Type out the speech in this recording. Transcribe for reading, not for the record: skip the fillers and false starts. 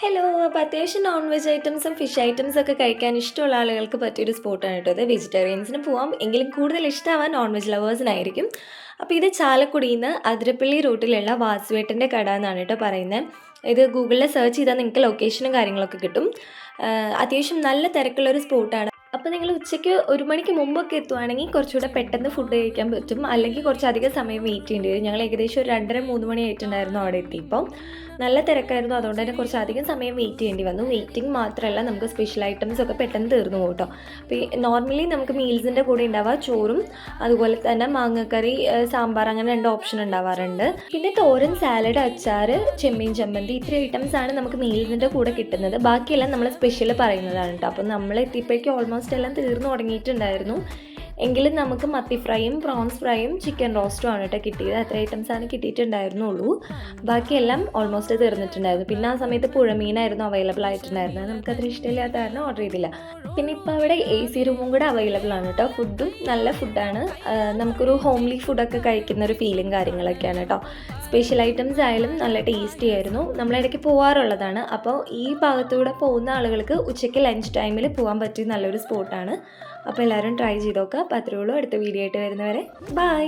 Hello. അപ്പോൾ അത്യാവശ്യം non veg ഐറ്റംസും ഫിഷ് ഐറ്റംസും ഒക്കെ കഴിക്കാൻ ഇഷ്ടമുള്ള ആളുകൾക്ക് പറ്റിയൊരു സ്പോട്ടാണ് കേട്ടോ ഇത്. വെജിറ്റേറിയൻസിന് പോവാം, എങ്കിലും കൂടുതൽ ഇഷ്ടമാവാൻ നോൺ വെജ് ലവേഴ്സിനായിരിക്കും. അപ്പോൾ ഇത് ചാലക്കുടിയിൽ നിന്ന് അതിരപ്പള്ളി റൂട്ടിലുള്ള വാസുവേട്ടൻ്റെ കട എന്നാണ് കേട്ടോ പറയുന്നത്. ഇത് ഗൂഗിളിൽ സെർച്ച് ചെയ്താൽ നിങ്ങൾക്ക് ലൊക്കേഷനും കാര്യങ്ങളൊക്കെ കിട്ടും. അത്യാവശ്യം നല്ല തിരക്കുള്ളൊരു സ്പോട്ടാണ്. അപ്പോൾ നിങ്ങൾ ഉച്ചയ്ക്ക് 1 മണിക്ക് മുമ്പൊക്കെ എത്തുവാണെങ്കിൽ കുറച്ചുകൂടെ പെട്ടെന്ന് ഫുഡ് കഴിക്കാൻ പറ്റും, അല്ലെങ്കിൽ കുറച്ചധികം സമയം വെയിറ്റ് ചെയ്യേണ്ടി വരും. ഞങ്ങൾ ഏകദേശം ഒരു 2:30-3 മണി ആയിട്ടുണ്ടായിരുന്നു അവിടെ എത്തിയപ്പോൾ. നല്ല തിരക്കായിരുന്നു, അതുകൊണ്ട് തന്നെ കുറച്ചധികം സമയം വെയിറ്റ് ചെയ്യേണ്ടി വന്നു. വെയിറ്റിംഗ് മാത്രമല്ല, നമുക്ക് സ്പെഷ്യൽ ഐറ്റംസ് ഒക്കെ പെട്ടെന്ന് തീർന്നു പോട്ടോ. അപ്പോൾ നോർമലി നമുക്ക് മീൽസിൻ്റെ കൂടെ ഉണ്ടാവുക ചോറും അതുപോലെ തന്നെ മാങ്ങക്കറി, സാമ്പാർ, അങ്ങനെ 2 ഓപ്ഷൻ ഉണ്ടാവാറുണ്ട്. പിന്നെ തോരൻ, സാലഡ്, അച്ചാർ, ചെമ്മീൻ ചമ്മന്തി, ഇത്രയും ഐറ്റംസാണ് നമുക്ക് മീൽസിൻ്റെ കൂടെ കിട്ടുന്നത്. ബാക്കിയെല്ലാം നമ്മൾ സ്പെഷ്യൽ പറയുന്നതാണ് കേട്ടോ. അപ്പോൾ നമ്മൾ എത്തിയപ്പോഴേക്കും ഓൾമോസ്റ്റ് എല്ലാം തീർന്നു തുടങ്ങിയിട്ടുണ്ടായിരുന്നു. എങ്കിലും നമുക്ക് മത്തി ഫ്രൈയും പ്രോൺസ് ഫ്രൈയും ചിക്കൻ റോസ്റ്റും ആണ് കേട്ടോ കിട്ടിയത്. അത്ര ഐറ്റംസാണ് കിട്ടിയിട്ടുണ്ടായിരുന്നുള്ളൂ. ബാക്കിയെല്ലാം ഓൾമോസ്റ്റ് തീർന്നിട്ടുണ്ടായിരുന്നു. പിന്നെ ആ സമയത്ത് പുഴമീനായിരുന്നു അവൈലബിൾ ആയിട്ടുണ്ടായിരുന്നത്. നമുക്കത്ര ഇഷ്ടമില്ലാത്ത കാരണം ഓർഡർ ചെയ്തില്ല. പിന്നെ ഇപ്പോൾ അവിടെ AC റൂമും കൂടെ അവൈലബിൾ ആണ് കേട്ടോ. ഫുഡും നല്ല ഫുഡാണ്. നമുക്കൊരു ഹോംലി ഫുഡൊക്കെ കഴിക്കുന്ന ഒരു ഫീലും കാര്യങ്ങളൊക്കെയാണ് കേട്ടോ. സ്പെഷ്യൽ ഐറ്റംസ് ആയാലും നല്ല ടേസ്റ്റി ആയിരുന്നു. നമ്മളിടയ്ക്ക് പോകാറുള്ളതാണ്. അപ്പോൾ ഈ ഭാഗത്തൂടെ പോകുന്ന ആളുകൾക്ക് ഉച്ചയ്ക്ക് ലഞ്ച് ടൈമിൽ പോകാൻ പറ്റിയ നല്ലൊരു സ്പോട്ടാണ്. അപ്പോൾ എല്ലാവരും ട്രൈ ചെയ്ത് നോക്കുക. അപ്പോൾ അത്രയേ ഉള്ളൂ. അടുത്ത വീഡിയോ ആയിട്ട് വരുന്നവരെ ബൈ.